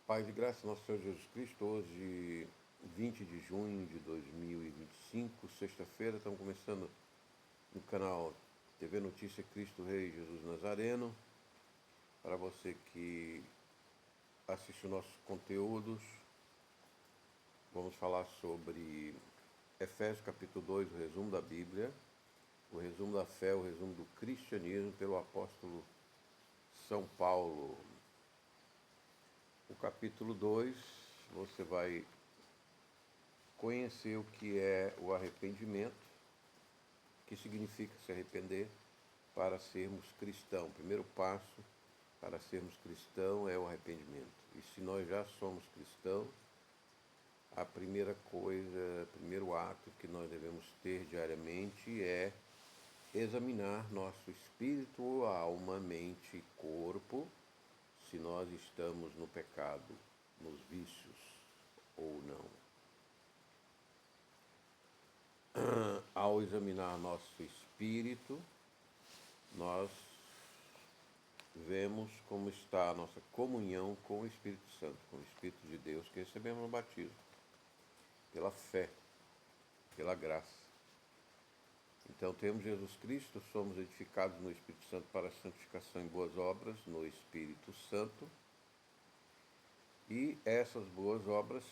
Paz e graça, nosso Senhor Jesus Cristo, hoje 20 de junho de 2025, sexta-feira, estamos começando no canal TV Notícia Cristo Rei Jesus Nazareno. Para você que assiste os nossos conteúdos, vamos falar sobre Efésios capítulo 2, o resumo da Bíblia, o resumo da fé, o resumo do cristianismo pelo apóstolo São Paulo. O capítulo 2, você vai conhecer o que é o arrependimento, que significa se arrepender para sermos cristãos. O primeiro passo para sermos cristãos é o arrependimento. E se nós já somos cristãos, a primeira coisa, o primeiro ato que nós devemos ter diariamente é examinar nosso espírito, alma, mente e corpo, se nós estamos no pecado, nos vícios ou não. Ao examinar nosso espírito, nós vemos como está a nossa comunhão com o Espírito Santo, com o Espírito de Deus que recebemos no batismo, pela fé, pela graça. Então temos Jesus Cristo, somos edificados no Espírito Santo para a santificação em boas obras, no Espírito Santo, e essas boas obras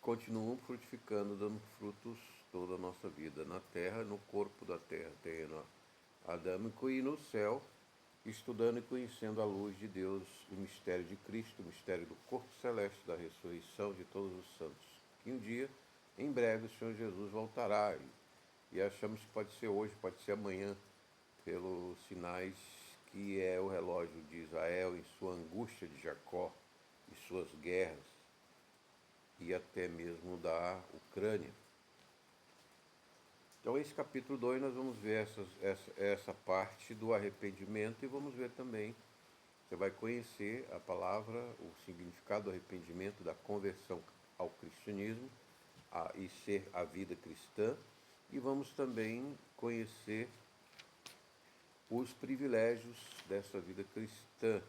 continuam frutificando, dando frutos toda a nossa vida na terra, no corpo da terra, terreno adâmico, e no céu, estudando e conhecendo a luz de Deus, o mistério de Cristo, o mistério do corpo celeste, da ressurreição de todos os santos. Que um dia, em breve, o Senhor Jesus voltará, e achamos que pode ser hoje, pode ser amanhã, pelos sinais que é o relógio de Israel em sua angústia de Jacó e suas guerras, e até mesmo da Ucrânia. Então, esse capítulo 2 nós vamos ver essa parte do arrependimento e vamos ver também, você vai conhecer a palavra, o significado do arrependimento, da conversão ao cristianismo e ser a vida cristã, e vamos também conhecer os privilégios dessa vida cristã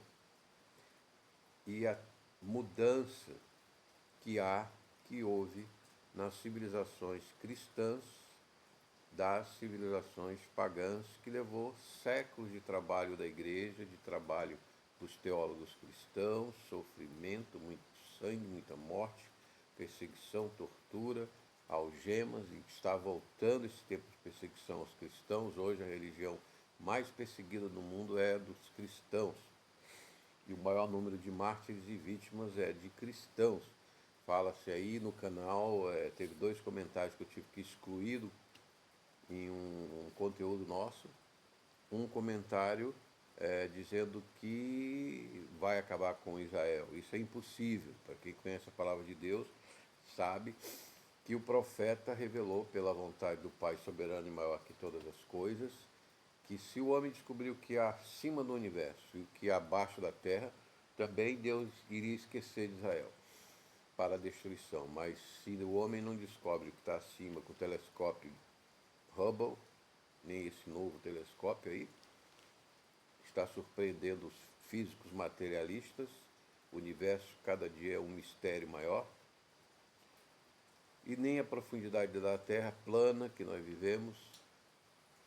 e a mudança que houve nas civilizações cristãs das civilizações pagãs, que levou séculos de trabalho da igreja, de trabalho dos teólogos cristãos, sofrimento, muito sangue, muita morte, perseguição, tortura, algemas, e está voltando esse tempo de perseguição aos cristãos. Hoje a religião mais perseguida do mundo é a dos cristãos, e o maior número de mártires e vítimas é de cristãos. Fala-se aí no canal, teve 2 comentários que eu tive que excluir em um conteúdo nosso, um comentário dizendo que vai acabar com Israel. Isso é impossível. Para quem conhece a palavra de Deus, sabe que o profeta revelou pela vontade do Pai soberano e maior que todas as coisas, que se o homem descobrir o que há acima do universo e o que há abaixo da terra, também Deus iria esquecer de Israel para a destruição. Mas se o homem não descobre o que está acima com o telescópio Hubble, nem esse novo telescópio aí, está surpreendendo os físicos materialistas, o universo cada dia é um mistério maior, e nem a profundidade da Terra plana que nós vivemos,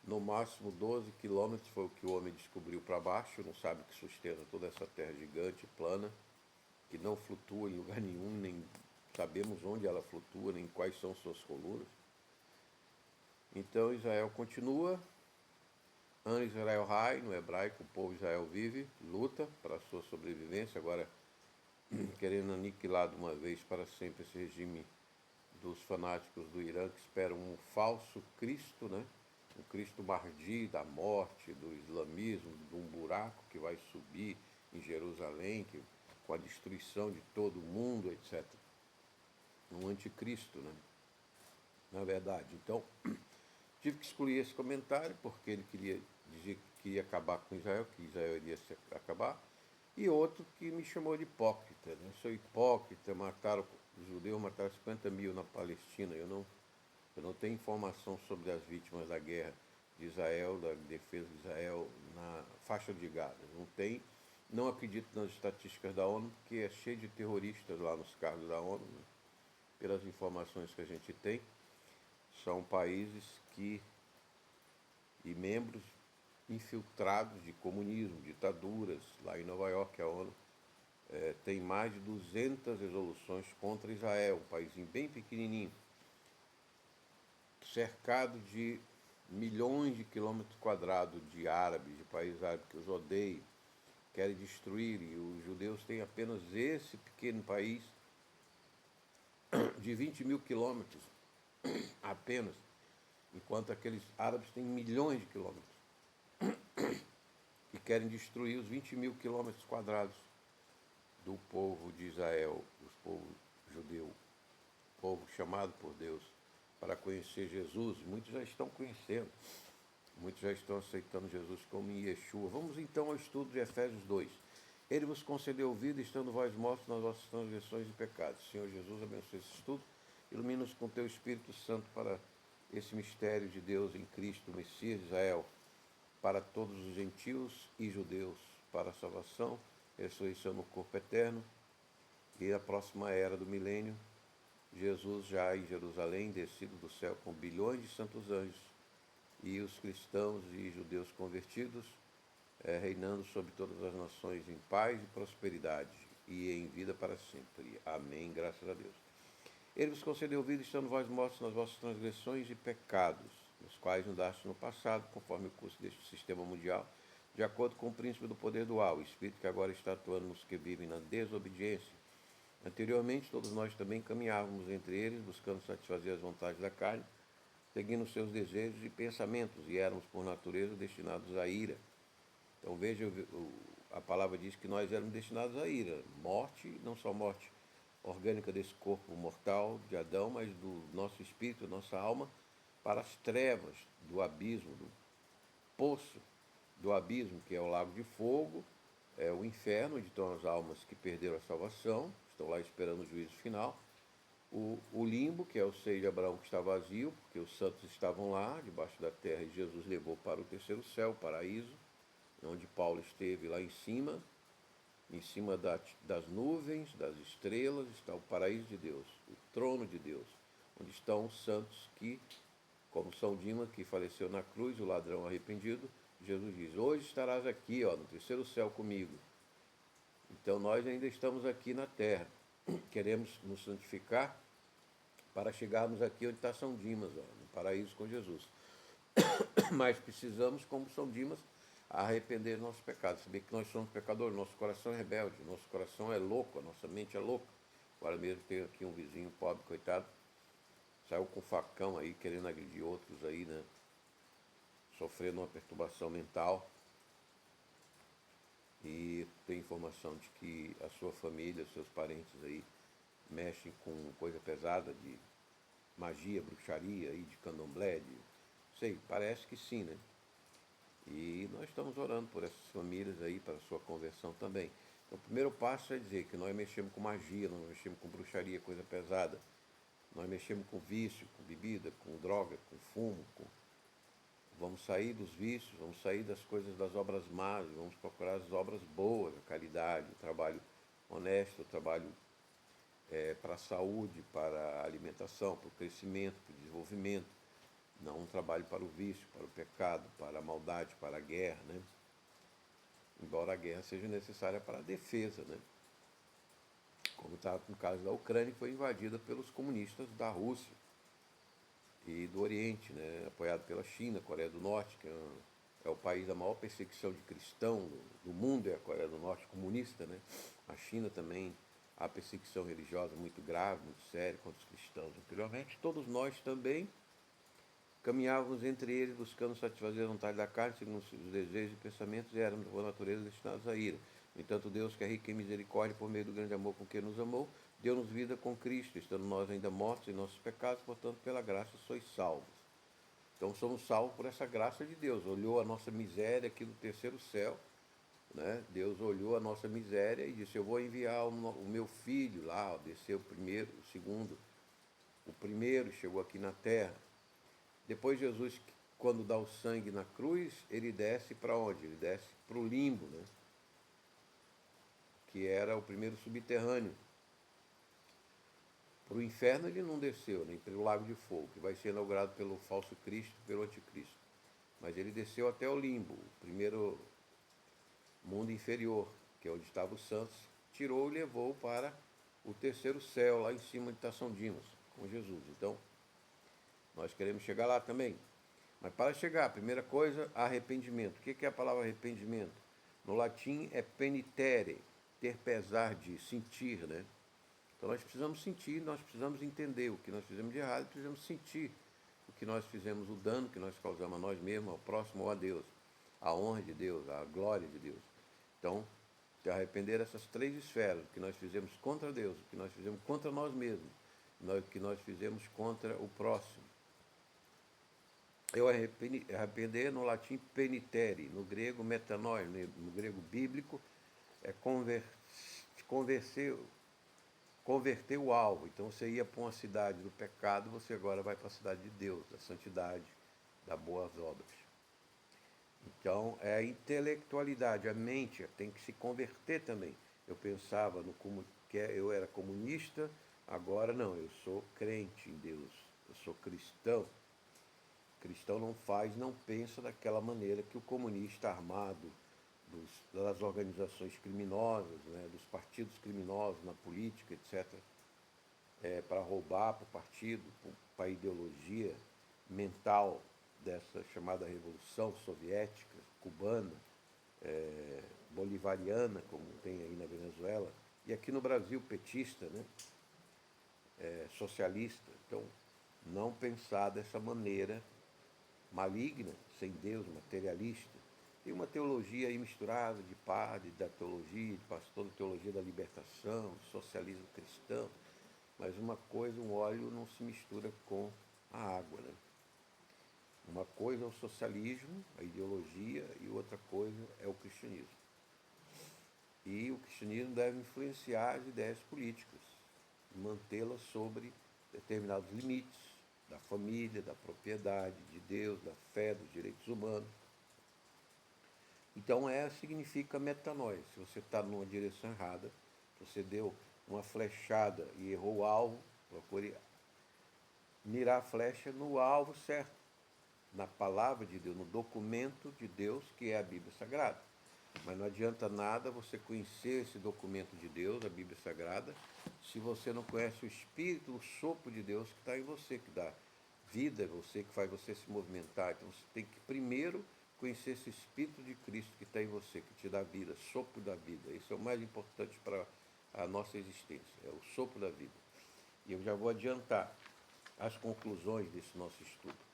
no máximo 12 quilômetros foi o que o homem descobriu para baixo, não sabe o que sustenta toda essa Terra gigante, plana, que não flutua em lugar nenhum, nem sabemos onde ela flutua, nem quais são suas colunas. Então Israel continua, An Israel Hai, no hebraico, o povo de Israel vive, luta para a sua sobrevivência, agora querendo aniquilar de uma vez para sempre esse regime dos fanáticos do Irã que esperam um falso Cristo, né? Um Cristo Mahdi da morte, do islamismo, de um buraco que vai subir em Jerusalém, com a destruição de todo o mundo, etc. Um anticristo, né? Na verdade. Então, tive que excluir esse comentário, porque ele queria dizer que queria acabar com Israel, que Israel iria se acabar, e outro que me chamou de hipócrita. Né? Eu sou hipócrita, os judeus mataram 50 mil na Palestina, eu não tenho informação sobre as vítimas da guerra de Israel, da defesa de Israel na faixa de Gaza, não tem, Não acredito nas estatísticas da ONU, porque é cheio de terroristas lá nos cargos da ONU, né? Pelas informações que a gente tem, são países e membros infiltrados de comunismo, ditaduras. Lá em Nova York, a ONU tem mais de 200 resoluções contra Israel, um paísinho bem pequenininho, cercado de milhões de quilômetros quadrados de árabes, de países árabes que os odeiam, querem destruir, e os judeus têm apenas esse pequeno país de 20 mil quilômetros apenas, enquanto aqueles árabes têm milhões de quilômetros e querem destruir os 20 mil quilômetros quadrados do povo de Israel, do povo judeu, povo chamado por Deus para conhecer Jesus. Muitos já estão conhecendo, muitos já estão aceitando Jesus como Yeshua. Vamos então ao estudo de Efésios 2. Ele vos concedeu vida, estando vós mortos nas vossas transgressões e pecados. Senhor Jesus, abençoe esse estudo, ilumina-nos com teu Espírito Santo para esse mistério de Deus em Cristo, o Messias de Israel, para todos os gentios e judeus, para a salvação, ressurreição no corpo eterno e a próxima era do milênio, Jesus já em Jerusalém, descido do céu com bilhões de santos anjos, e os cristãos e judeus convertidos, reinando sobre todas as nações em paz e prosperidade, e em vida para sempre. Amém, graças a Deus. Ele vos concedeu vida, estando vós mortos nas vossas transgressões e pecados, nos quais andaste no passado, conforme o curso deste sistema mundial, de acordo com o príncipe do poder do ar, o espírito que agora está atuando nos que vivem na desobediência. Anteriormente, todos nós também caminhávamos entre eles, buscando satisfazer as vontades da carne, seguindo os seus desejos e pensamentos, e éramos, por natureza, destinados à ira. Então, veja, a palavra diz que nós éramos destinados à ira. Morte, não só morte orgânica desse corpo mortal de Adão, mas do nosso espírito, da nossa alma, para as trevas do abismo, do poço do abismo, que é o lago de fogo, é o inferno, onde estão as almas que perderam a salvação, estão lá esperando o juízo final. O limbo, que é o seio de Abraão que está vazio, porque os santos estavam lá, debaixo da terra, e Jesus levou para o terceiro céu, o paraíso, onde Paulo esteve lá em cima das nuvens, das estrelas, está o paraíso de Deus, o trono de Deus, onde estão os santos que, como São Dimas, que faleceu na cruz, o ladrão arrependido, Jesus diz, hoje estarás aqui, no terceiro céu comigo. Então nós ainda estamos aqui na terra, queremos nos santificar para chegarmos aqui onde está São Dimas, no paraíso com Jesus. Mas precisamos, como São Dimas, arrepender dos nossos pecados, saber que nós somos pecadores, nosso coração é rebelde, nosso coração é louco, a nossa mente é louca. Agora mesmo tem aqui um vizinho pobre, coitado, saiu com um facão aí, querendo agredir outros aí, né? Sofrendo uma perturbação mental. E tem informação de que a sua família, seus parentes aí, mexem com coisa pesada de magia, bruxaria, aí, de candomblé, sei, parece que sim, né? E nós estamos orando por essas famílias aí, para a sua conversão também. Então, o primeiro passo é dizer que nós mexemos com magia, nós mexemos com bruxaria, coisa pesada. Nós mexemos com vício, com bebida, com droga, com fumo. Vamos sair dos vícios, vamos sair das coisas, das obras más, vamos procurar as obras boas, a caridade, o trabalho honesto, o trabalho para a saúde, para a alimentação, para o crescimento, para o desenvolvimento. Não um trabalho para o vício, para o pecado, para a maldade, para a guerra, né? Embora a guerra seja necessária para a defesa, né? Como está no caso da Ucrânia, que foi invadida pelos comunistas da Rússia e do Oriente, né? Apoiado pela China, Coreia do Norte, que é o país da maior perseguição de cristão do mundo, é a Coreia do Norte comunista, né? A China também, há perseguição religiosa muito grave, muito séria contra os cristãos anteriormente. Todos nós também caminhávamos entre eles, buscando satisfazer a vontade da carne, segundo os desejos e pensamentos, e éramos, por natureza, destinados à ira. No entanto, Deus, que é rico em misericórdia, por meio do grande amor com que nos amou, deu-nos vida com Cristo, estando nós ainda mortos em nossos pecados, portanto, pela graça sois salvos. Então, somos salvos por essa graça de Deus. Olhou a nossa miséria aqui do terceiro céu, né? Deus olhou a nossa miséria e disse, eu vou enviar o meu filho lá, desceu o primeiro, o segundo, o primeiro chegou aqui na terra. Depois Jesus, quando dá o sangue na cruz, ele desce para onde? Ele desce para o limbo, né? que era o primeiro subterrâneo. Para o inferno ele não desceu, nem pelo lago de fogo, que vai ser inaugurado pelo falso Cristo, pelo anticristo. Mas ele desceu até o limbo, o primeiro mundo inferior, que é onde estavam os santos, tirou e levou para o terceiro céu, lá em cima de Estação Dimas, com Jesus. Então, nós queremos chegar lá também. Mas para chegar, a primeira coisa, arrependimento. O que é a palavra arrependimento? No latim é penitere, ter pesar de, sentir, né? Então nós precisamos sentir, nós precisamos entender o que nós fizemos de errado, precisamos sentir o que nós fizemos, o dano que nós causamos a nós mesmos, ao próximo ou a Deus, a honra de Deus, a glória de Deus. Então, se arrepender dessas três esferas, o que nós fizemos contra Deus, o que nós fizemos contra nós mesmos, o que nós fizemos contra o próximo. Eu arrepender no latim penitere, no grego metanoi, no grego bíblico é converter o alvo. Então você ia para uma cidade do pecado, você agora vai para a cidade de Deus, da santidade, das boas obras. Então é a intelectualidade, a mente tem que se converter também. Eu pensava que eu era comunista, agora não, eu sou crente em Deus, eu sou cristão. Cristão não pensa daquela maneira que o comunista armado das organizações criminosas, né, dos partidos criminosos na política, etc., para roubar para o partido, para a ideologia mental dessa chamada Revolução Soviética, cubana, bolivariana, como tem aí na Venezuela, e aqui no Brasil petista, né, socialista. Então, não pensar dessa maneira maligna, sem Deus, materialista. Tem uma teologia aí misturada de padre, da teologia, de pastor, da teologia da libertação, do socialismo cristão, mas uma coisa, um óleo não se mistura com a água, né? Uma coisa é o socialismo, a ideologia, e outra coisa é o cristianismo. E o cristianismo deve influenciar as ideias políticas, mantê-las sobre determinados limites da família, da propriedade, de Deus, da fé, dos direitos humanos. Então, significa metanoia. Se você está numa direção errada, você deu uma flechada e errou o alvo, procure mirar a flecha no alvo certo, na palavra de Deus, no documento de Deus, que é a Bíblia Sagrada. Mas não adianta nada você conhecer esse documento de Deus, a Bíblia Sagrada, se você não conhece o Espírito, o sopro de Deus que está em você, que dá vida, é você que faz você se movimentar. Então você tem que primeiro conhecer esse Espírito de Cristo que está em você, que te dá vida, sopro da vida. Isso é o mais importante para a nossa existência, é o sopro da vida. E eu já vou adiantar as conclusões desse nosso estudo.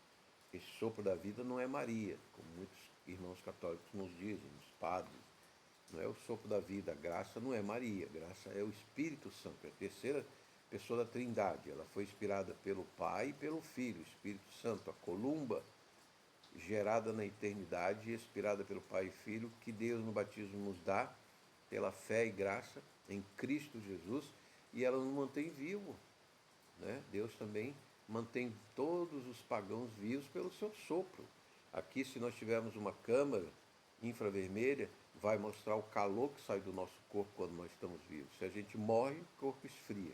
Esse sopro da vida não é Maria, como muitos irmãos católicos nos dizem, os padres. Não é o sopro da vida, a graça não é Maria, a graça é o Espírito Santo, é a terceira pessoa da Trindade. Ela foi inspirada pelo Pai e pelo Filho, o Espírito Santo, a columba gerada na eternidade e inspirada pelo Pai e Filho, que Deus no batismo nos dá, pela fé e graça em Cristo Jesus, e ela nos mantém vivo, né? Deus também mantém todos os pagãos vivos pelo seu sopro. Aqui, se nós tivermos uma câmara infravermelha, vai mostrar o calor que sai do nosso corpo quando nós estamos vivos. Se a gente morre, o corpo esfria,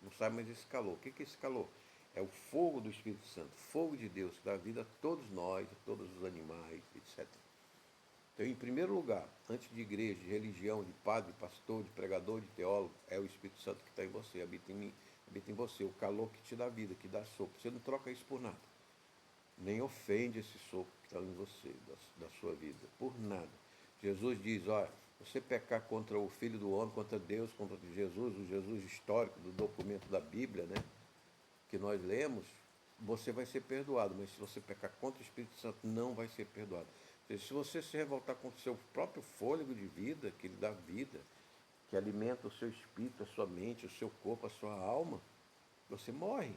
não sai mais esse calor. O que é esse calor? É o fogo do Espírito Santo, fogo de Deus, que dá vida a todos nós, a todos os animais, etc. Então, em primeiro lugar, antes de igreja, de religião, de padre, de pastor, de pregador, de teólogo, é o Espírito Santo que está em você, habita em mim, habita em você, o calor que te dá vida, que dá sopro. Você não troca isso por nada. Nem ofende esse sopro que está em você, da sua vida, por nada. Jesus diz, olha, você pecar contra o Filho do Homem, contra Deus, contra Jesus, o Jesus histórico do documento da Bíblia, né, que nós lemos, você vai ser perdoado, mas se você pecar contra o Espírito Santo, não vai ser perdoado. Ou seja, se você se revoltar contra o seu próprio fôlego de vida, que ele dá vida, que alimenta o seu espírito, a sua mente, o seu corpo, a sua alma, você morre.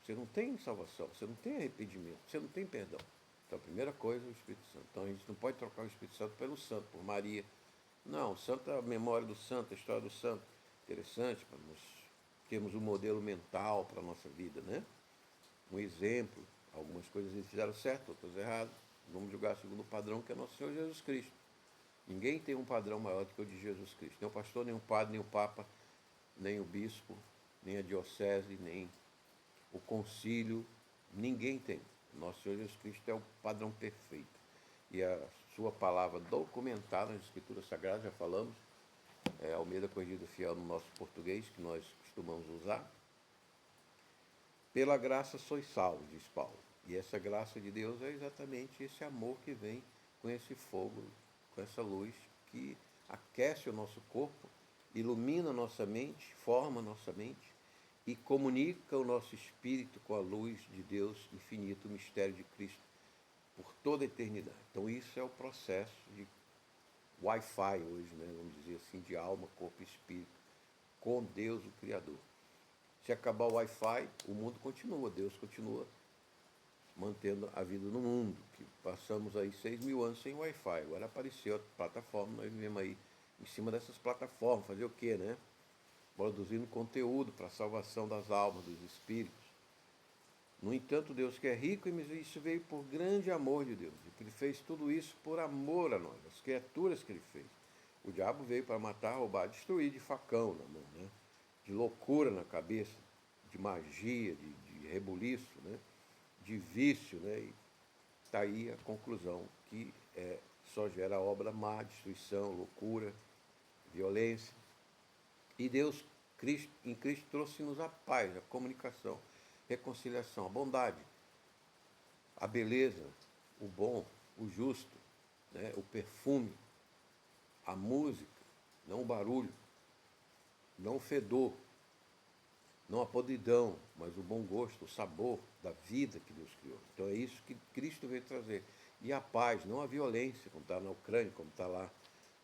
Você não tem salvação, você não tem arrependimento, você não tem perdão. Então, a primeira coisa é o Espírito Santo. Então, a gente não pode trocar o Espírito Santo pelo santo, por Maria. Não, o santo é a memória do santo, a história do santo. Interessante para nós termos um modelo mental para a nossa vida, né? Um exemplo. Algumas coisas eles fizeram certo, outras erradas. Vamos julgar segundo o padrão que é nosso Senhor Jesus Cristo. Ninguém tem um padrão maior do que o de Jesus Cristo. Nem o pastor, nem o padre, nem o papa, nem o bispo, nem a diocese, nem o concílio. Ninguém tem. Nosso Senhor Jesus Cristo é o padrão perfeito. E a sua palavra documentada nas Escrituras Sagradas, já falamos, Almeida Corrigida Fiel no nosso português, que nós costumamos usar. Pela graça sois salvos, diz Paulo. E essa graça de Deus é exatamente esse amor que vem com esse fogo, com essa luz que aquece o nosso corpo, ilumina a nossa mente, forma a nossa mente e comunica o nosso espírito com a luz de Deus infinito, o mistério de Cristo, por toda a eternidade. Então isso é o processo de Wi-Fi hoje, né? Vamos dizer assim, de alma, corpo e espírito, com Deus, o Criador. Se acabar o Wi-Fi, o mundo continua, Deus continua mantendo a vida no mundo, que passamos aí 6.000 anos sem Wi-Fi. Agora apareceu a plataforma, nós vivemos aí em cima dessas plataformas, fazer o quê, né? Produzindo conteúdo para a salvação das almas, dos espíritos. No entanto, Deus que é rico, e isso veio por grande amor de Deus. Ele fez tudo isso por amor a nós, as criaturas que ele fez. O diabo veio para matar, roubar, destruir, de facão na mão, né? De loucura na cabeça, de magia, de rebuliço, né? De vício, né? E está aí a conclusão, que só gera obra má, destruição, loucura, violência. E Deus, em Cristo, trouxe-nos a paz, a comunicação, reconciliação, a bondade, a beleza, o bom, o justo, né? O perfume, a música, não o barulho, não o fedor, não a podridão, mas o bom gosto, o sabor da vida que Deus criou. Então é isso que Cristo veio trazer. E a paz, não a violência, como está na Ucrânia, como está lá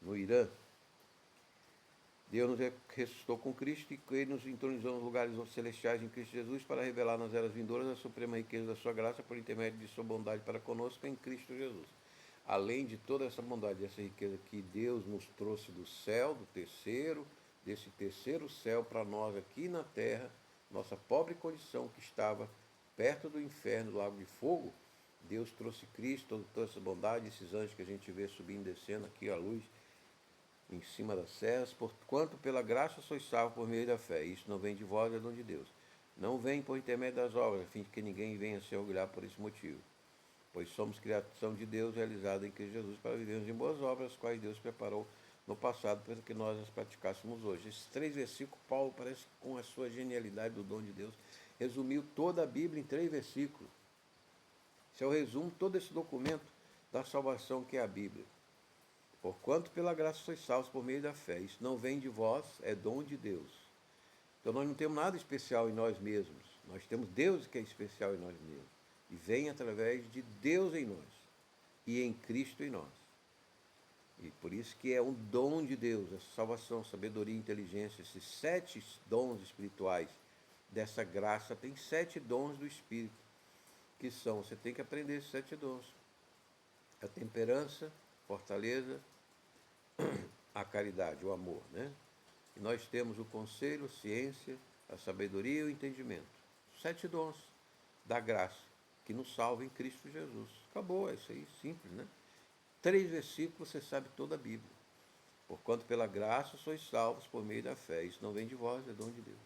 no Irã. Deus nos ressuscitou com Cristo e ele nos entronizou nos lugares celestiais em Cristo Jesus para revelar nas eras vindouras a suprema riqueza da sua graça por intermédio de sua bondade para conosco em Cristo Jesus. Além de toda essa bondade e essa riqueza que Deus nos trouxe do céu, desse terceiro céu para nós aqui na terra, nossa pobre condição que estava perto do inferno, do lago de fogo, Deus trouxe Cristo, toda essa bondade, esses anjos que a gente vê subindo e descendo aqui à luz, em cima das serras, porquanto pela graça sois salvos por meio da fé. Isso não vem de vós, é dom de Deus. Não vem por intermédio das obras, a fim de que ninguém venha se orgulhar por esse motivo. Pois somos criação de Deus, realizada em Cristo Jesus, para vivermos em boas obras, as quais Deus preparou no passado para que nós as praticássemos hoje. Esses 3 versículos, Paulo parece, com a sua genialidade do dom de Deus, resumiu toda a Bíblia em 3 versículos. Esse é o resumo de todo esse documento da salvação que é a Bíblia. Porquanto pela graça sois salvos por meio da fé. Isso não vem de vós, é dom de Deus. Então nós não temos nada especial em nós mesmos. Nós temos Deus que é especial em nós mesmos. E vem através de Deus em nós. E em Cristo em nós. E por isso que é um dom de Deus, essa salvação, sabedoria, inteligência, esses 7 dons espirituais dessa graça. Tem 7 dons do Espírito, que são, você tem que aprender esses 7 dons. A temperança, fortaleza, a caridade, o amor, né? E nós temos o conselho, a ciência, a sabedoria e o entendimento. 7 dons da graça, que nos salva em Cristo Jesus. Acabou, é isso aí, simples, né? 3 versículos, você sabe toda a Bíblia. Porquanto pela graça sois salvos por meio da fé. Isso não vem de vós, é dom de Deus.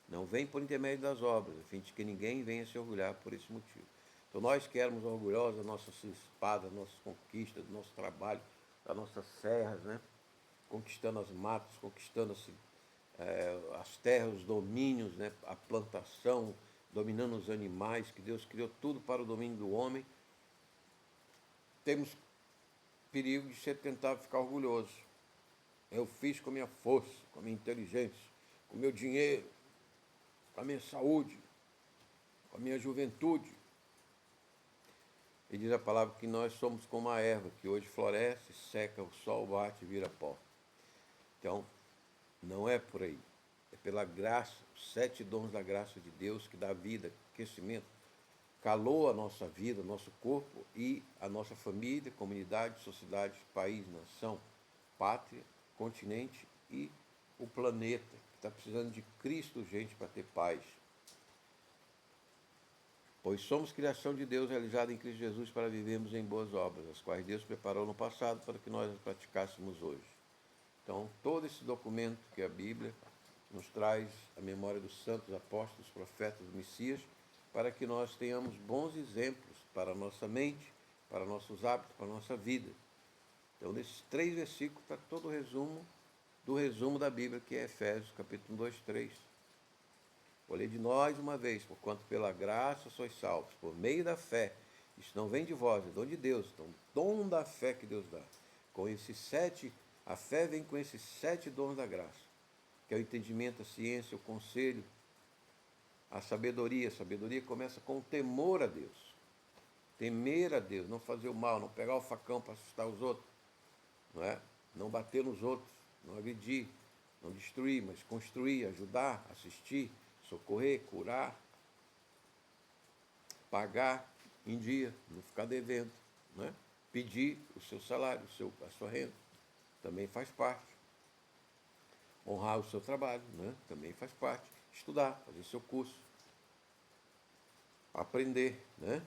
Não vem por intermédio das obras, a fim de que ninguém venha se orgulhar por esse motivo. Então nós que éramos orgulhosos das nossas espadas, das nossas conquistas, do nosso trabalho, das nossas serras, né? Conquistando as matas, conquistando as terras, os domínios, né? A plantação, dominando os animais, que Deus criou tudo para o domínio do homem. Temos perigo de você tentar ficar orgulhoso. Eu fiz com a minha força, com a minha inteligência, com o meu dinheiro, com a minha saúde, com a minha juventude. E diz a palavra que nós somos como a erva, que hoje floresce, seca, o sol bate e vira pó. Então, não é por aí. É pela graça, os 7 dons da graça de Deus, que dá vida, aquecimento, calou a nossa vida, o nosso corpo e a nossa família, comunidade, sociedade, país, nação, pátria, continente e o planeta, que está precisando de Cristo, gente, para ter paz. Pois somos criação de Deus realizada em Cristo Jesus para vivermos em boas obras, as quais Deus preparou no passado para que nós as praticássemos hoje. Então, todo esse documento que é a Bíblia nos traz a memória dos santos apóstolos, profetas, Messias, para que nós tenhamos bons exemplos para a nossa mente, para nossos hábitos, para a nossa vida. Então, nesses 3 versículos está todo o resumo do resumo da Bíblia, que é Efésios, capítulo 2, 3. Vou ler de nós uma vez, porquanto pela graça sois salvos, por meio da fé. Isso não vem de vós, é dom de Deus. Então, dom da fé que Deus dá. A fé vem com esses 7 dons da graça, que é o entendimento, a ciência, o conselho, a sabedoria. A sabedoria começa com o temor a Deus. Temer a Deus, não fazer o mal, não pegar o facão para assustar os outros, não é? Não bater nos outros, não agredir, não destruir, mas construir, ajudar, assistir, socorrer, curar, pagar em dia, não ficar devendo, né? Pedir o seu salário, a sua renda, também faz parte. Honrar o seu trabalho, né? Também faz parte. Estudar, fazer seu curso, aprender, né?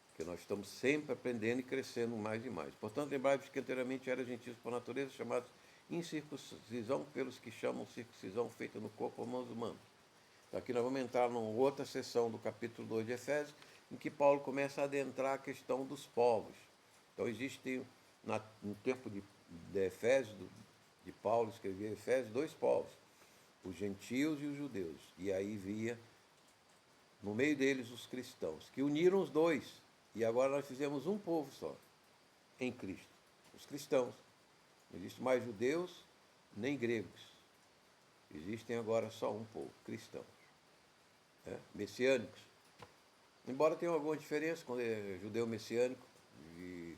Porque nós estamos sempre aprendendo e crescendo mais e mais. Portanto, lembrai-vos que anteriormente eram gentios por natureza, chamados incircuncisão pelos que chamam circuncisão feita no corpo por mãos humanas. Então, aqui nós vamos entrar numa outra sessão do capítulo 2 de Efésios, em que Paulo começa a adentrar a questão dos povos. Então, existe, no tempo de Efésios, de Paulo escrever Efésios, 2 povos, os gentios e os judeus. E aí via, no meio deles, os cristãos, que uniram os dois. E agora nós fizemos um povo só, em Cristo, os cristãos. Não existe mais judeus nem gregos. Existem agora só um povo, cristãos, né? Messiânicos. Embora tenha alguma diferença quando é judeu messiânico, e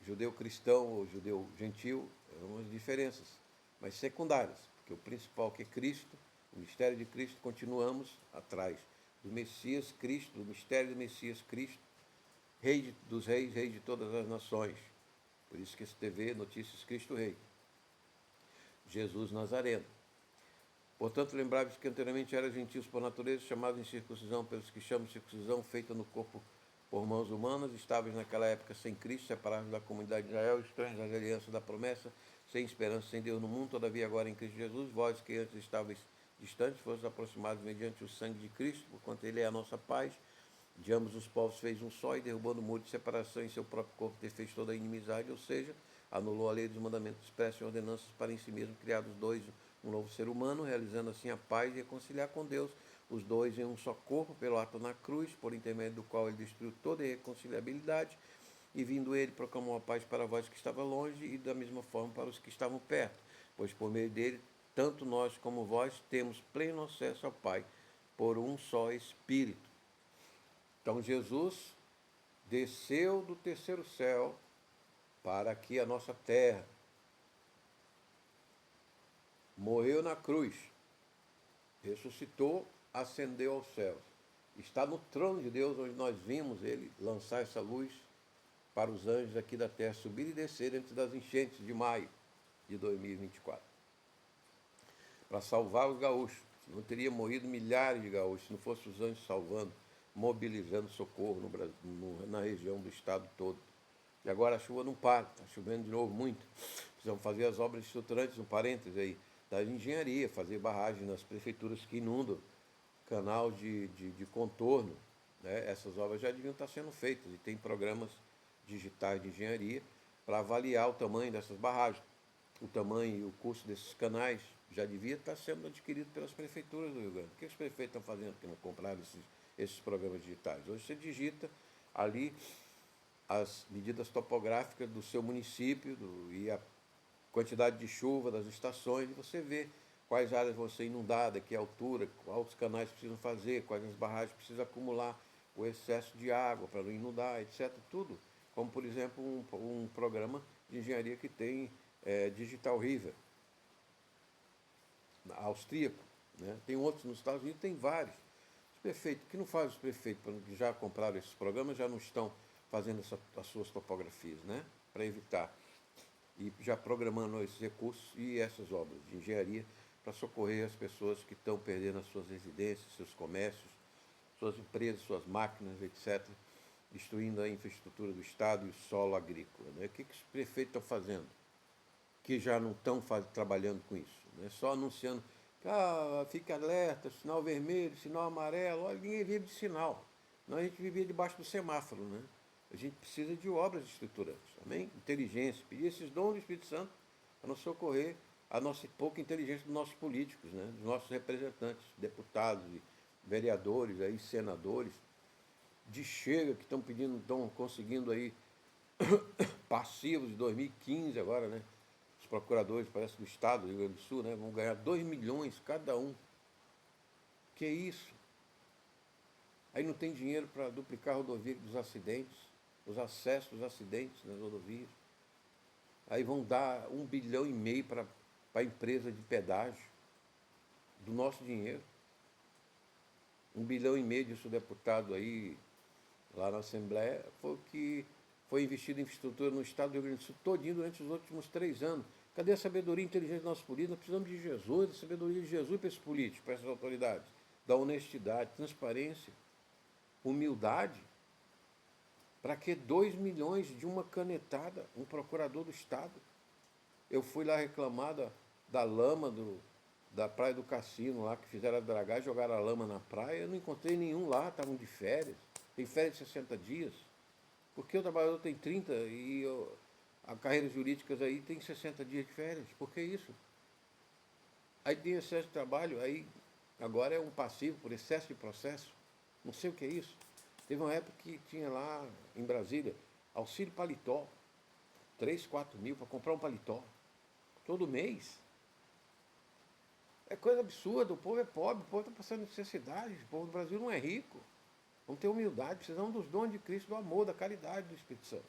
judeu cristão ou judeu gentil, algumas diferenças, mas secundárias, porque o principal, que é Cristo, o mistério de Cristo, continuamos atrás do Messias Cristo, do mistério do Messias Cristo, Rei dos reis, Rei de todas as nações. Por isso que esse TV, Notícias Cristo Rei. Jesus Nazareno. Portanto, lembrai-vos que anteriormente eram gentios por natureza, chamados em circuncisão pelos que chamam circuncisão feita no corpo por mãos humanas, estáveis naquela época sem Cristo, separados da comunidade de Israel, estranhos das alianças da promessa, sem esperança, sem Deus no mundo, todavia agora em Cristo Jesus, vós que antes estáveis distantes, fossem aproximados mediante o sangue de Cristo, porquanto Ele é a nossa paz. De ambos os povos fez um só, e derrubando o muro de separação em seu próprio corpo, desfez toda a inimizade, ou seja, anulou a lei dos mandamentos expressos em ordenanças para em si mesmo criar os dois um novo ser humano, realizando assim a paz e reconciliar com Deus os dois em um só corpo, pelo ato na cruz, por intermédio do qual ele destruiu toda irreconciliabilidade, e vindo ele proclamou a paz para vós que estavam longe, e da mesma forma para os que estavam perto, pois por meio dele, tanto nós como vós temos pleno acesso ao Pai, por um só Espírito. Então Jesus desceu do terceiro céu para aqui a nossa terra, morreu na cruz, ressuscitou, ascendeu aos céus, está no trono de Deus, onde nós vimos ele lançar essa luz para os anjos aqui da terra subir e descer antes das enchentes de maio de 2024, para salvar os gaúchos. Não teria morrido milhares de gaúchos se não fossem os anjos salvando, mobilizando socorro no Brasil, na região do estado todo. E agora a chuva não para, está chovendo de novo muito. Precisamos fazer as obras estruturantes, um parênteses aí, da engenharia, fazer barragem nas prefeituras que inundam, canal de contorno, né? Essas obras já deviam estar sendo feitas, e tem programas digitais de engenharia para avaliar o tamanho dessas barragens. O tamanho e o custo desses canais já devia estar sendo adquirido pelas prefeituras do Rio Grande. O que os prefeitos estão fazendo que não compraram esses programas digitais? Hoje você digita ali as medidas topográficas do seu município e a quantidade de chuva das estações, e você vê quais áreas vão ser inundadas, que altura, quais canais precisam fazer, quais as barragens precisam acumular o excesso de água para não inundar, etc. Tudo, como por exemplo um programa de engenharia que tem Digital River, austríaco, né? Tem outros nos Estados Unidos, tem vários. Os prefeitos, que não faz os prefeitos que já compraram esses programas, já não estão fazendo as suas topografias, né? Para evitar, e já programando esses recursos e essas obras de engenharia para socorrer as pessoas que estão perdendo as suas residências, seus comércios, suas empresas, suas máquinas, etc., destruindo a infraestrutura do Estado e o solo agrícola. Né? O que os prefeitos estão fazendo? Que já não estão trabalhando com isso. Né? Só anunciando, fique alerta, sinal vermelho, sinal amarelo. Olha, ninguém vive de sinal. Nós a gente vivia debaixo do semáforo. Né? A gente precisa de obras estruturantes, amém? Inteligência, pedir esses dons do Espírito Santo para nos socorrer a nossa pouca inteligência dos nossos políticos, né? Dos nossos representantes, deputados, e vereadores, aí, senadores, de Chega, que estão conseguindo aí passivos de 2015 agora, né? Os procuradores, parece, do Estado do Rio Grande do Sul, né? Vão ganhar 2 milhões cada um. Que isso? Aí não tem dinheiro para duplicar a rodovia dos acidentes, os acessos dos acidentes nas rodovias. Aí vão dar 1,5 bilhão para a empresa de pedágio, do nosso dinheiro. 1,5 bilhão disso, deputado aí, lá na Assembleia, foi o que foi investido em infraestrutura no Estado do Rio Grande do Sul todinho durante os últimos 3 anos. Cadê a sabedoria e inteligência dos nossos políticos? Nós precisamos de Jesus, da sabedoria de Jesus para esses políticos, para essas autoridades, da honestidade, transparência, humildade. Para que 2 milhões de uma canetada, um procurador do Estado? Eu fui lá reclamar da lama da Praia do Cassino, lá que fizeram a dragagem, jogaram a lama na praia. Eu não encontrei nenhum lá, estavam de férias. Tem férias de 60 dias. Porque o trabalhador tem 30 e a carreiras jurídicas aí tem 60 dias de férias? Por que isso? Aí tem excesso de trabalho, aí agora é um passivo por excesso de processo. Não sei o que é isso. Teve uma época que tinha lá em Brasília auxílio paletó, 3, 4 mil para comprar um paletó, todo mês. É coisa absurda, o povo é pobre, o povo está passando necessidade, o povo do Brasil não é rico. Vamos ter humildade, precisamos dos dons de Cristo, do amor, da caridade do Espírito Santo.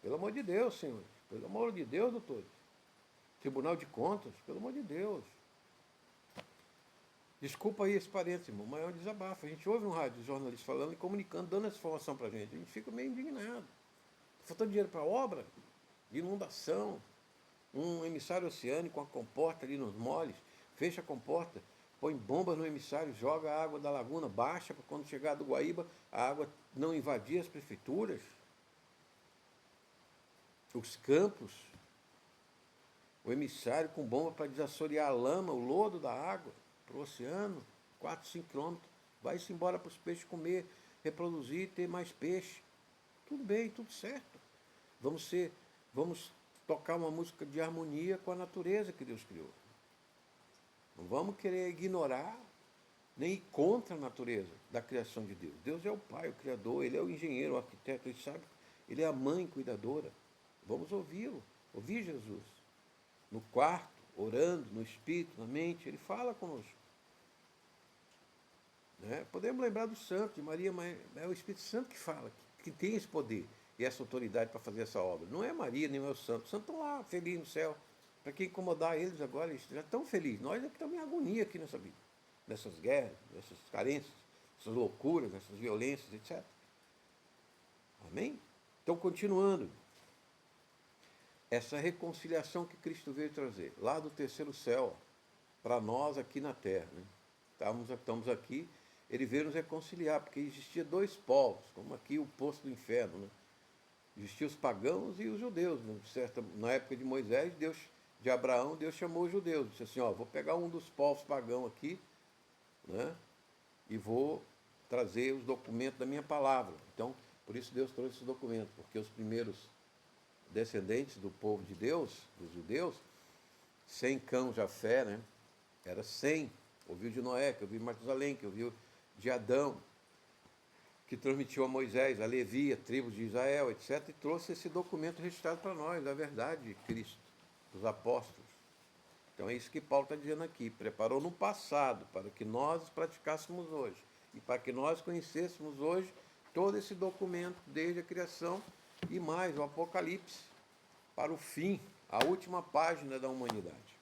Pelo amor de Deus, senhores, pelo amor de Deus, doutores. Tribunal de Contas, pelo amor de Deus. Desculpa aí esse parênteses, irmão, mas é um desabafo. A gente ouve no rádio os jornalistas falando e comunicando, dando essa informação para a gente fica meio indignado. Está faltando dinheiro para obra, de inundação, um emissário oceânico com a comporta ali nos moles, fecha a comporta, põe bombas no emissário, joga a água da laguna, baixa para quando chegar do Guaíba, a água não invadir as prefeituras, os campos, o emissário com bomba para desassorear a lama, o lodo da água, para o oceano, 4, 5 quilômetros, vai-se embora para os peixes comer, reproduzir, ter mais peixe. Tudo bem, tudo certo. Vamos tocar uma música de harmonia com a natureza que Deus criou. Não vamos querer ignorar, nem ir contra a natureza da criação de Deus. Deus é o Pai, o Criador, Ele é o engenheiro, o arquiteto, Ele sabe, Ele é a mãe cuidadora. Vamos ouvi-lo, ouvir Jesus. No quarto, orando, no Espírito, na mente, Ele fala conosco. Né? Podemos lembrar do santo, de Maria, mas é o Espírito Santo que fala, que tem esse poder e essa autoridade para fazer essa obra. Não é Maria, nem é o santo. Os santos estão lá, felizes no céu. Para que incomodar eles agora? Eles já estão felizes. Nós é que estamos em agonia aqui nessa vida. Nessas guerras, nessas carências, nessas loucuras, nessas violências, etc. Amém? Então, continuando. Essa reconciliação que Cristo veio trazer, lá do terceiro céu, para nós aqui na terra. Né? Estamos aqui, Ele veio nos reconciliar, porque existia 2 povos, como aqui o poço do inferno. Né? Existiam os pagãos e os judeus. Né? Na época de Moisés, de Abraão, Deus chamou os judeus. Disse assim, vou pegar um dos povos pagãos aqui, né? E vou trazer os documentos da minha palavra. Então, por isso Deus trouxe esse documento, porque os primeiros descendentes do povo de Deus, dos judeus, Sem, Cão, Jafé, né? Era Sem, ouviu de Noé, que ouviu de Matusalém, que ouviu de Adão, que transmitiu a Moisés, a Levi, a tribo de Israel, etc., e trouxe esse documento registrado para nós, a verdade de Cristo, dos apóstolos. Então é isso que Paulo está dizendo aqui, preparou no passado para que nós praticássemos hoje, e para que nós conhecêssemos hoje todo esse documento, desde a criação e mais, o Apocalipse, para o fim, a última página da humanidade.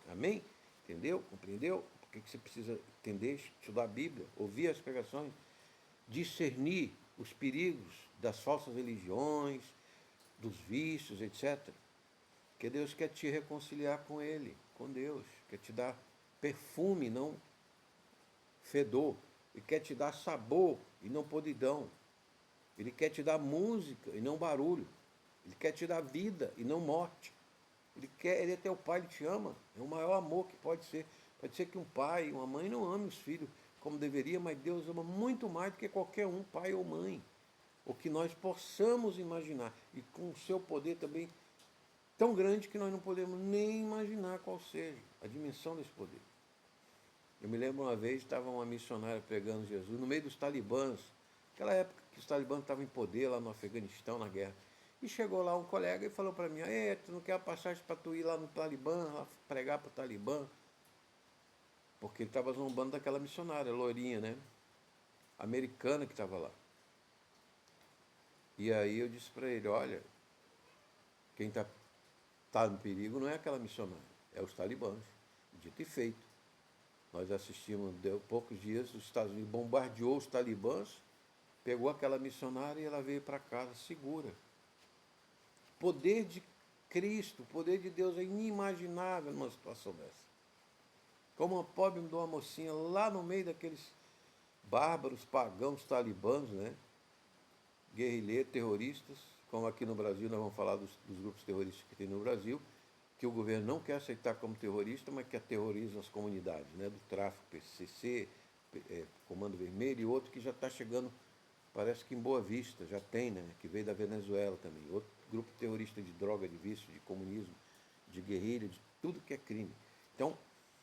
Amém? Entendeu? Compreendeu? Por que você precisa entender, estudar a Bíblia, ouvir as pregações, discernir os perigos das falsas religiões, dos vícios, etc. Porque Deus quer te reconciliar com Ele, com Deus, quer te dar perfume, não fedor. Ele quer te dar sabor e não podridão. Ele quer te dar música e não barulho. Ele quer te dar vida e não morte. Ele é teu pai, ele te ama. É o maior amor que pode ser. Pode ser que um pai, uma mãe não ame os filhos como deveria, mas Deus ama muito mais do que qualquer um, pai ou mãe. O que nós possamos imaginar. E com o seu poder também tão grande que nós não podemos nem imaginar qual seja a dimensão desse poder. Eu me lembro uma vez, estava uma missionária pregando Jesus no meio dos talibãs, aquela época que os talibãs estavam em poder lá no Afeganistão, na guerra. E chegou lá um colega e falou para mim, tu não quer a passagem para tu ir lá no Talibã, lá pregar para o Talibã? Porque ele estava zombando daquela missionária, loirinha, né? Americana que estava lá. E aí eu disse para ele, olha, quem tá no perigo não é aquela missionária, é os talibãs. Dito e feito. Nós assistimos, deu poucos dias, os Estados Unidos bombardeou os talibãs, pegou aquela missionária e ela veio para casa segura. Poder de Cristo, o poder de Deus é inimaginável numa situação dessa. Como uma pobre de uma mocinha lá no meio daqueles bárbaros, pagãos, talibãs, né? Guerrilheiros, terroristas, como aqui no Brasil nós vamos falar dos grupos terroristas que tem no Brasil, que o governo não quer aceitar como terrorista, mas que aterrorizam as comunidades, né? Do tráfico, PCC, Comando Vermelho e outro que já está chegando, parece que em Boa Vista, já tem, né? Que veio da Venezuela também. Outro grupo terrorista de droga, de vício, de comunismo, de guerrilha, de tudo que é crime. Então,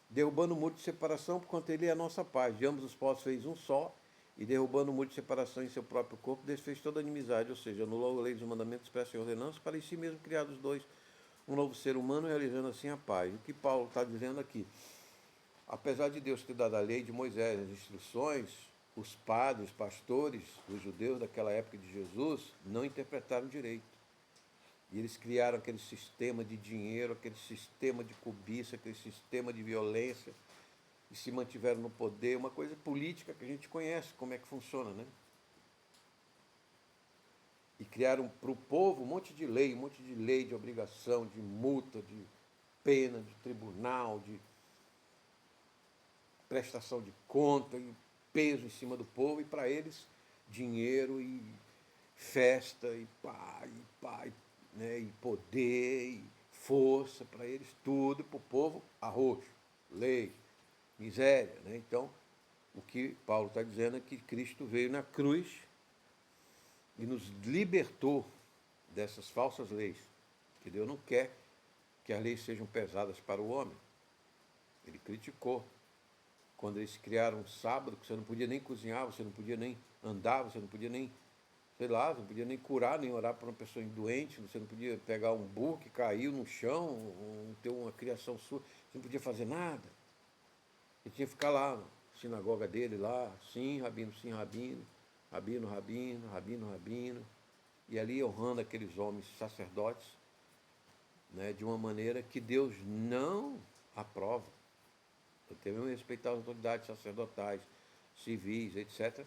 derrubando o muro de separação, porquanto ele é a nossa paz. De ambos os povos fez um só, e derrubando o muro de separação em seu próprio corpo, desfez toda a inimizade, ou seja, anulou a lei dos mandamentos, expressa e ordenanças, para em si mesmo criar os dois um novo ser humano, realizando assim a paz. O que Paulo está dizendo aqui? Apesar de Deus ter dado a lei de Moisés, as instruções, os padres, os pastores, os judeus daquela época de Jesus, não interpretaram direito. E eles criaram aquele sistema de dinheiro, aquele sistema de cobiça, aquele sistema de violência, e se mantiveram no poder, uma coisa política que a gente conhece, como é que funciona, né? E criaram para o povo um monte de lei de obrigação, de multa, de pena, de tribunal, de prestação de conta, e peso em cima do povo, e para eles dinheiro e festa, e pá, né, e poder, e força, para eles tudo, para o povo arroz, lei, miséria. Né? Então, o que Paulo está dizendo é que Cristo veio na cruz e nos libertou dessas falsas leis, que Deus não quer que as leis sejam pesadas para o homem. Ele criticou quando eles criaram um sábado, que você não podia nem cozinhar, você não podia nem andar, você não podia nem, sei lá, você não podia nem curar, nem orar para uma pessoa doente, você não podia pegar um burro que caiu no chão, ou ter uma criação sua, você não podia fazer nada. Ele tinha que ficar lá, na sinagoga dele lá, sim, rabino, rabino, rabino, e ali honrando aqueles homens sacerdotes, né, de uma maneira que Deus não aprova. Devemos respeitar as autoridades sacerdotais, civis, etc.,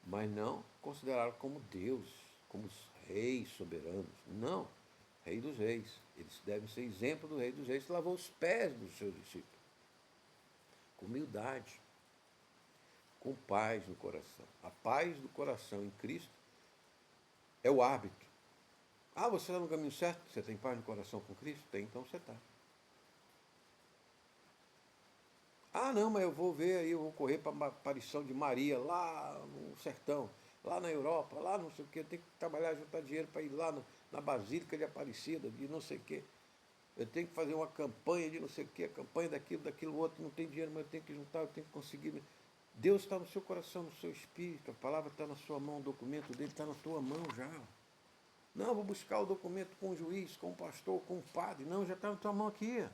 mas não consideraram como Deus, como os reis soberanos. Não, rei dos reis. Eles devem ser exemplo do rei dos reis que lavou os pés dos seus discípulos. Com humildade, com paz no coração. A paz do coração em Cristo é o árbitro. Ah, você está no caminho certo? Você tem paz no coração com Cristo? Tem, então você está. Ah, não, mas eu vou ver aí, eu vou correr para a aparição de Maria lá no sertão, lá na Europa, lá não sei o quê, eu tenho que trabalhar, juntar dinheiro para ir lá na Basílica de Aparecida, de não sei o quê. Eu tenho que fazer uma campanha de não sei o quê, a campanha daquilo outro, não tem dinheiro, mas eu tenho que juntar, eu tenho que conseguir. Deus está no seu coração, no seu espírito, a palavra está na sua mão, o documento dele está na tua mão já. Não, vou buscar o documento com o juiz, com o pastor, com o padre. Não, já está na tua mão aqui.